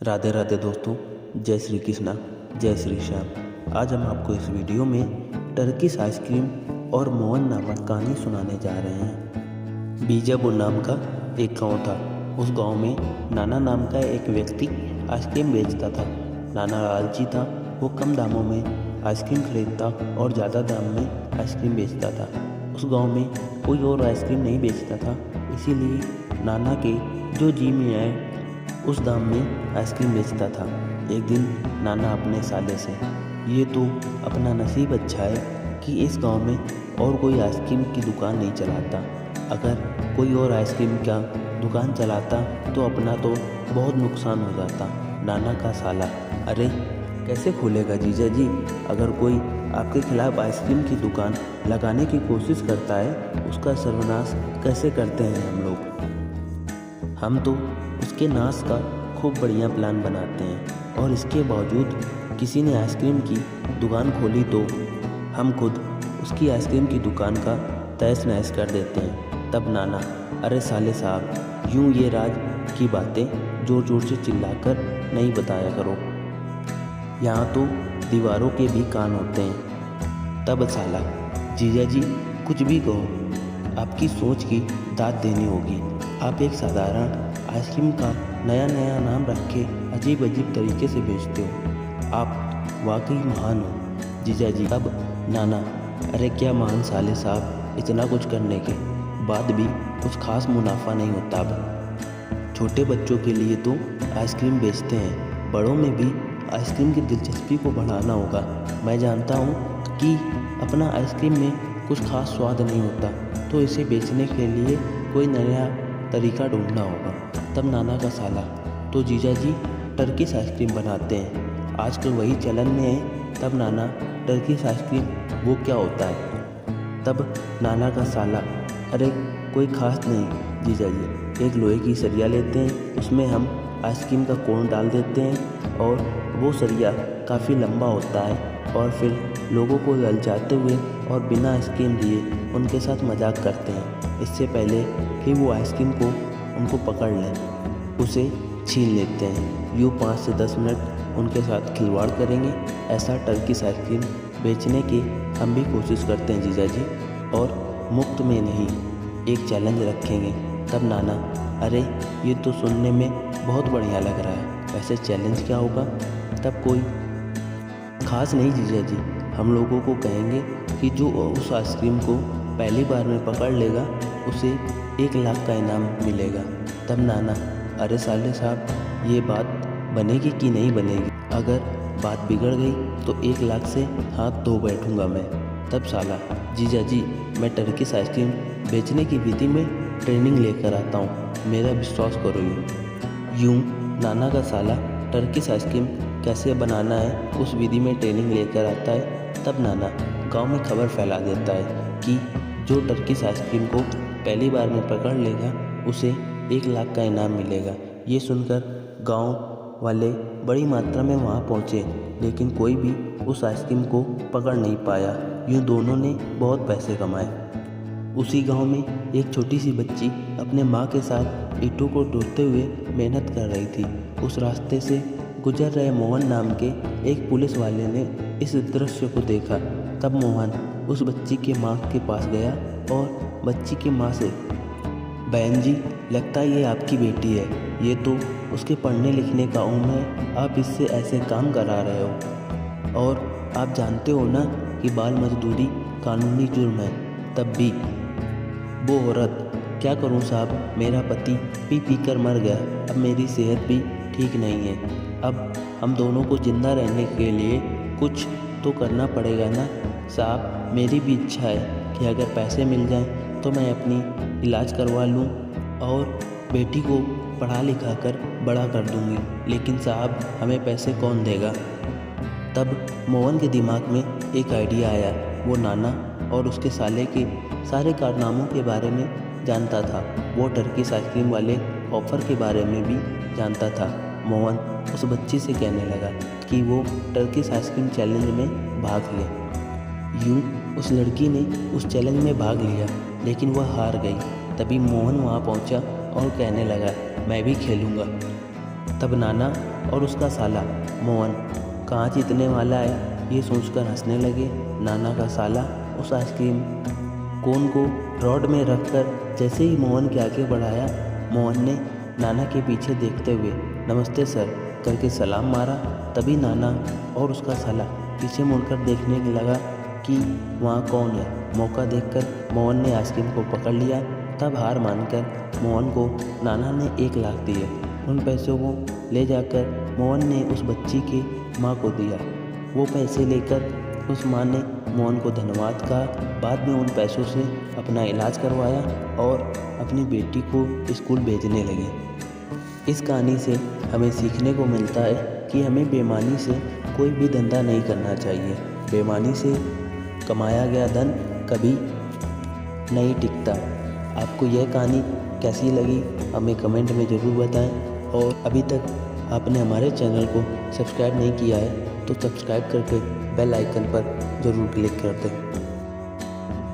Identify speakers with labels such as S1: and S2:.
S1: राधे राधे दोस्तों, जय श्री कृष्णा, जय श्री श्याम। आज हम आपको इस वीडियो में टर्किश आइसक्रीम और मोहन नामक कहानी सुनाने जा रहे हैं। बीजापुर नाम का एक गांव था। उस गांव में नाना नाम का एक व्यक्ति आइसक्रीम बेचता था। नाना लालची था। वो कम दामों में आइसक्रीम खरीदता और ज़्यादा दाम में आइसक्रीम बेचता था। उस गाँव में कोई और आइसक्रीम नहीं बेचता था, इसीलिए नाना के जो जी में आए उस दाम में आइसक्रीम बेचता था। एक दिन नाना अपने साले से, ये तो अपना नसीब अच्छा है कि इस गांव में और कोई आइसक्रीम की दुकान नहीं चलाता। अगर कोई और आइसक्रीम का दुकान चलाता तो अपना तो बहुत नुकसान हो जाता। नाना का साला, अरे कैसे खोलेगा जीजा जी? अगर कोई आपके खिलाफ आइसक्रीम की दुकान लगाने की कोशिश करता है, उसका सर्वनाश कैसे करते हैं हम लोग। हम तो उसके नाश का खूब बढ़िया प्लान बनाते हैं, और इसके बावजूद किसी ने आइसक्रीम की दुकान खोली तो हम खुद उसकी आइसक्रीम की दुकान का तहस नहस कर देते हैं। तब नाना, अरे साले साहब, यूं ये राज की बातें जोर जोर से चिल्लाकर नहीं बताया करो, यहाँ तो दीवारों के भी कान होते हैं। तब साला, जीजा जी कुछ भी कहो, आपकी सोच की दाद देनी होगी। आप एक साधारण आइसक्रीम का नया नया नाम रख के अजीब अजीब तरीके से बेचते हो। आप वाकई महान हो जीजा जी। तब नाना, अरे क्या महान साले साहब, इतना कुछ करने के बाद भी कुछ खास मुनाफा नहीं होता। अब छोटे बच्चों के लिए तो आइसक्रीम बेचते हैं, बड़ों में भी आइसक्रीम की दिलचस्पी को बढ़ाना होगा। मैं जानता हूँ कि अपना आइसक्रीम में कुछ खास स्वाद नहीं होता, तो इसे बेचने के लिए कोई नया तरीका ढूंढना होगा। तब नाना का साला, तो जीजा जी टर्किश आइसक्रीम बनाते हैं, आजकल वही चलन में है। तब नाना, टर्किश आइसक्रीम वो क्या होता है? तब नाना का साला, अरे कोई खास नहीं जीजा जी, एक लोहे की सरिया लेते हैं, उसमें हम आइसक्रीम का कोन डाल देते हैं और वो सरिया काफ़ी लंबा होता है, और फिर लोगों को ललचाते हुए और बिना आइसक्रीम दिए उनके साथ मजाक करते हैं। इससे पहले कि वो आइसक्रीम को उनको पकड़ लें, उसे छीन लेते हैं। यूँ 5 से 10 मिनट उनके साथ खिलवाड़ करेंगे। ऐसा टर्किश आइसक्रीम बेचने की हम भी कोशिश करते हैं जीजा जी, और मुफ्त में नहीं, एक चैलेंज रखेंगे। तब नाना, अरे ये तो सुनने में बहुत बढ़िया लग रहा है, वैसे चैलेंज क्या होगा? तब कोई खास नहीं जीजा जी, हम लोगों को कहेंगे कि जो उस आइसक्रीम को पहली बार में पकड़ लेगा उसे 1 लाख का इनाम मिलेगा। तब नाना, अरे साले साहब, ये बात बनेगी कि नहीं बनेगी? अगर बात बिगड़ गई तो 1 लाख से हाथ धो बैठूंगा मैं। तब साला, जीजा जी मैं टर्किश आइसक्रीम बेचने की विधि में ट्रेनिंग लेकर आता हूँ, मेरा विश्वास करो। यूँ नाना का साला टर्किश आइसक्रीम कैसे बनाना है उस विधि में ट्रेनिंग लेकर आता है। तब नाना गांव में खबर फैला देता है कि जो टर्किश आइसक्रीम को पहली बार में पकड़ लेगा उसे 1 लाख का इनाम मिलेगा। ये सुनकर गांव वाले बड़ी मात्रा में वहां पहुंचे, लेकिन कोई भी उस आइसक्रीम को पकड़ नहीं पाया। यूँ दोनों ने बहुत पैसे कमाए। उसी गांव में एक छोटी सी बच्ची अपने माँ के साथ ईंटों को ढोते हुए मेहनत कर रही थी। उस रास्ते से गुजर रहे मोहन नाम के एक पुलिस वाले ने इस दृश्य को देखा। तब मोहन उस बच्ची के माँ के पास गया और बच्ची की माँ से, बहन जी लगता है ये आपकी बेटी है, ये तो उसके पढ़ने लिखने का उम्र है, आप इससे ऐसे काम करा रहे हो, और आप जानते हो ना कि बाल मजदूरी कानूनी जुर्म है। तब भी वो औरत, क्या करूं साहब, मेरा पति पी कर मर गया, अब मेरी सेहत भी ठीक नहीं है, अब हम दोनों को जिंदा रहने के लिए कुछ तो करना पड़ेगा ना साहब। मेरी भी इच्छा है कि अगर पैसे मिल जाएं तो मैं अपनी इलाज करवा लूं और बेटी को पढ़ा लिखा कर बड़ा कर दूंगी, लेकिन साहब हमें पैसे कौन देगा? तब मोहन के दिमाग में एक आइडिया आया। वो नाना और उसके साले के सारे कारनामों के बारे में जानता था। वो टर्किश आइसक्रीम वाले ऑफ़र के बारे में भी जानता था। मोहन उस बच्ची से कहने लगा कि वो टर्किश आइसक्रीम चैलेंज में भाग ले। यूँ उस लड़की ने उस चैलेंज में भाग लिया, लेकिन वह हार गई। तभी मोहन वहाँ पहुँचा और कहने लगा, मैं भी खेलूँगा। तब नाना और उसका साला मोहन कहाँ जीतने वाला है ये सोचकर हंसने लगे। नाना का साला उस आइसक्रीम कोन को रॉड में रखकर जैसे ही मोहन के आगे बढ़ाया, मोहन ने नाना के पीछे देखते हुए नमस्ते सर करके सलाम मारा। तभी नाना और उसका साला पीछे मुड़कर देखने लगा कि वहाँ कौन है। मौका देखकर मोहन ने आइसक्रीम को पकड़ लिया। तब हार मानकर मोहन को नाना ने 1 लाख दिए। उन पैसों को ले जाकर मोहन ने उस बच्ची की माँ को दिया। वो पैसे लेकर उस माँ ने मोहन को धन्यवाद कहा। बाद में उन पैसों से अपना इलाज करवाया और अपनी बेटी को स्कूल भेजने लगे। इस कहानी से हमें सीखने को मिलता है कि हमें बेईमानी से कोई भी धंधा नहीं करना चाहिए। बेईमानी से कमाया गया धन कभी नहीं टिकता। आपको यह कहानी कैसी लगी हमें कमेंट में ज़रूर बताएं। और अभी तक आपने हमारे चैनल को सब्सक्राइब नहीं किया है तो सब्सक्राइब करके बेल आइकन पर ज़रूर क्लिक कर दें।